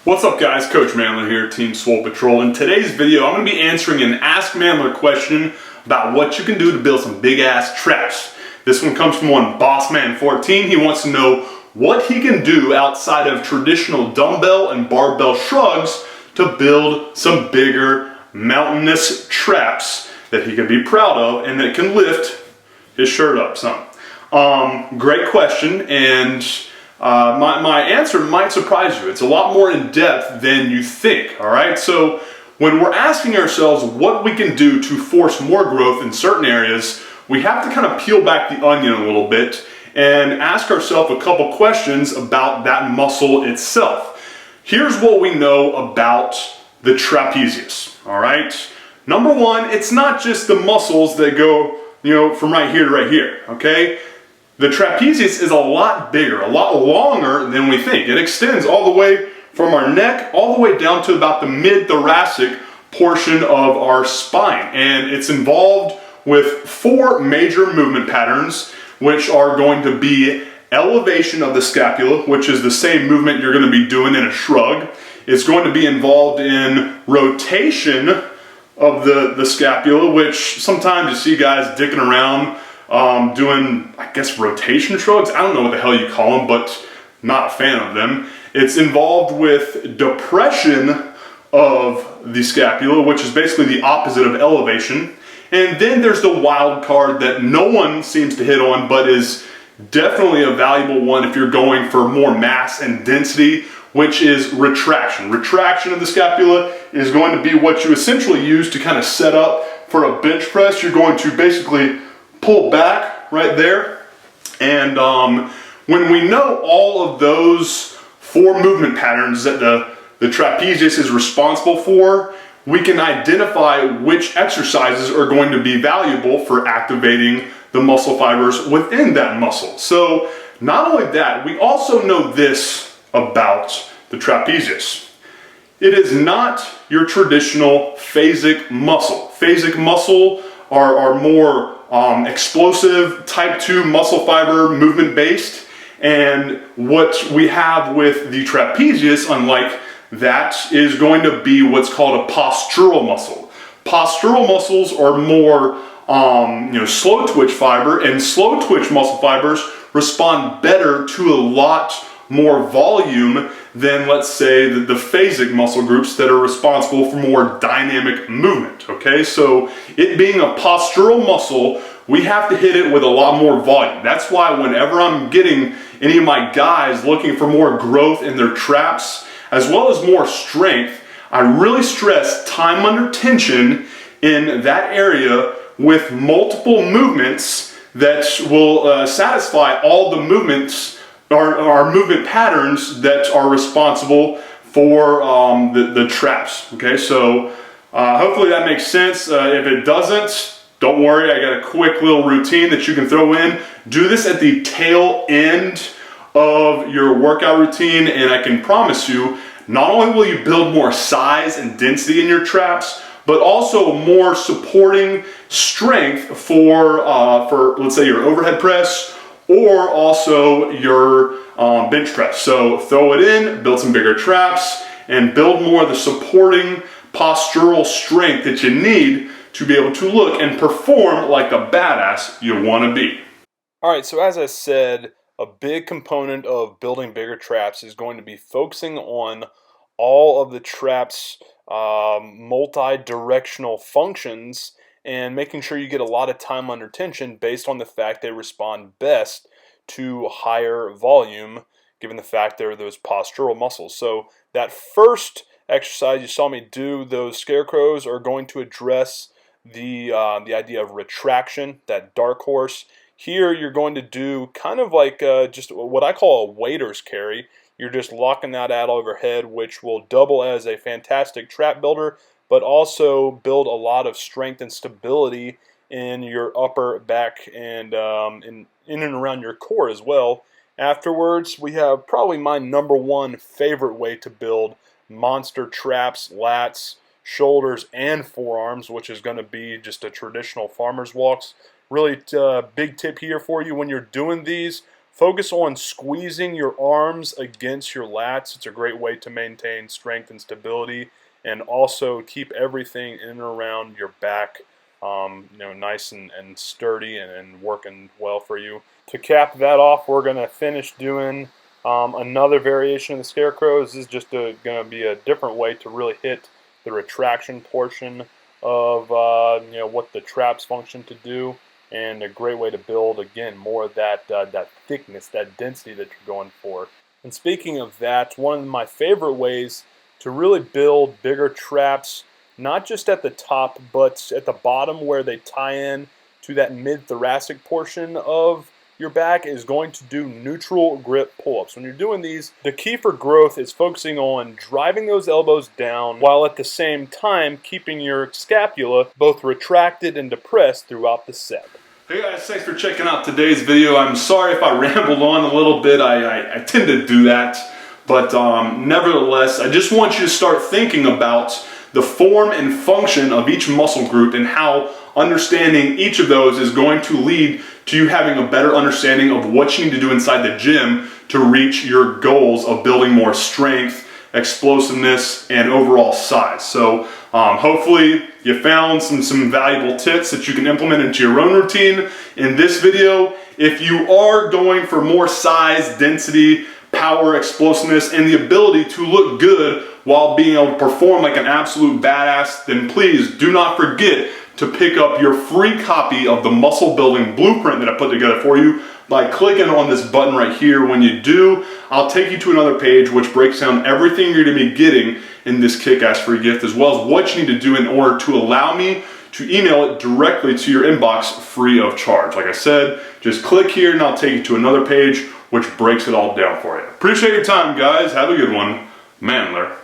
What's up guys, Coach MANdler here, Team Swole Patrol. In today's video, I'm going to be answering an Ask MANdler question about what you can do to build some big ass traps. This one comes from one Bossman14. He wants to know what he can do outside of traditional dumbbell and barbell shrugs to build some bigger mountainous traps that he can be proud of and that can lift his shirt up some. Great question, and my answer might surprise you. It's a lot more in depth than you think, all right? So when we're asking ourselves what we can do to force more growth in certain areas, we have to kind of peel back the onion a little bit and ask ourselves a couple questions about that muscle itself. Here's what we know about the trapezius, all right? Number one, it's not just the muscles that go, from right here to right here, okay? The trapezius is a lot bigger, a lot longer than we think. It extends all the way from our neck all the way down to about the mid-thoracic portion of our spine. And it's involved with four major movement patterns, which are going to be elevation of the scapula, which is the same movement you're going to be doing in a shrug. It's going to be involved in rotation of the scapula, which sometimes you see guys dicking around doing, I guess, rotation shrugs. I don't know what the hell you call them, but not a fan of them. It's involved with depression of the scapula, which is basically the opposite of elevation. And then there's the wild card that no one seems to hit on, but is definitely a valuable one if you're going for more mass and density, which is retraction. Retraction of the scapula is going to be what you essentially use to kind of set up for a bench press. You're going to basically pull back right there. And when we know all of those four movement patterns that the trapezius is responsible for, we can identify which exercises are going to be valuable for activating the muscle fibers within that muscle. So not only that, we also know this about the trapezius. It is not your traditional phasic muscle. Phasic muscle are more explosive type 2 muscle fiber movement based, and what we have with the trapezius, unlike that, is going to be what's called a postural muscle. Postural muscles are more slow twitch fiber, and slow twitch muscle fibers respond better to a lot more volume than, let's say, the phasic muscle groups that are responsible for more dynamic movement, okay? So it being a postural muscle, we have to hit it with a lot more volume. That's why whenever I'm getting any of my guys looking for more growth in their traps, as well as more strength, I really stress time under tension in that area with multiple movements that will satisfy all the movements, our movement patterns that are responsible for the traps. Okay, so hopefully that makes sense. If it doesn't, don't worry, I got a quick little routine that you can throw in. Do this at the tail end of your workout routine, and I can promise you, not only will you build more size and density in your traps, but also more supporting strength for let's say your overhead press, or also your bench press. So throw it in, build some bigger traps, and build more of the supporting postural strength that you need to be able to look and perform like the badass you want to be. All right, so as I said, a big component of building bigger traps is going to be focusing on all of the traps' multi-directional functions and making sure you get a lot of time under tension based on the fact they respond best to higher volume, given the fact they're those postural muscles. So that first exercise you saw me do, those scarecrows, are going to address the idea of retraction, that dark horse. Here you're going to do kind of like just what I call a waiter's carry. You're just locking that out overhead, which will double as a fantastic trap builder, but also build a lot of strength and stability in your upper back and in and around your core as well. Afterwards, we have probably my number one favorite way to build monster traps, lats, shoulders, and forearms, which is going to be just a traditional farmer's walks. Really big tip here for you when you're doing these, Focus on squeezing your arms against your lats. It's a great way to maintain strength and stability, and also keep everything in and around your back nice and sturdy and working well for you. To cap that off, we're going to finish doing another variation of the Scarecrow. This is just going to be a different way to really hit the retraction portion of what the traps function to do, and a great way to build, again, more of that thickness, that density that you're going for. And speaking of that, one of my favorite ways to really build bigger traps, not just at the top, but at the bottom where they tie in to that mid-thoracic portion of your back, is going to do neutral grip pull-ups. When you're doing these, the key for growth is focusing on driving those elbows down while at the same time keeping your scapula both retracted and depressed throughout the set. Hey guys, thanks for checking out today's video. I'm sorry if I rambled on a little bit. I tend to do that. But nevertheless, I just want you to start thinking about the form and function of each muscle group and how understanding each of those is going to lead to you having a better understanding of what you need to do inside the gym to reach your goals of building more strength, explosiveness, and overall size. So hopefully you found some valuable tips that you can implement into your own routine in this video. If you are going for more size, density, power, explosiveness, and the ability to look good while being able to perform like an absolute badass, then please do not forget to pick up your free copy of the muscle building blueprint that I put together for you by clicking on this button right here. When you do, I'll take you to another page which breaks down everything you're going to be getting in this kick-ass free gift, as well as what you need to do in order to allow me to email it directly to your inbox free of charge. Like I said, just click here and I'll take you to another page which breaks it all down for you. Appreciate your time, guys. Have a good one. MANdler.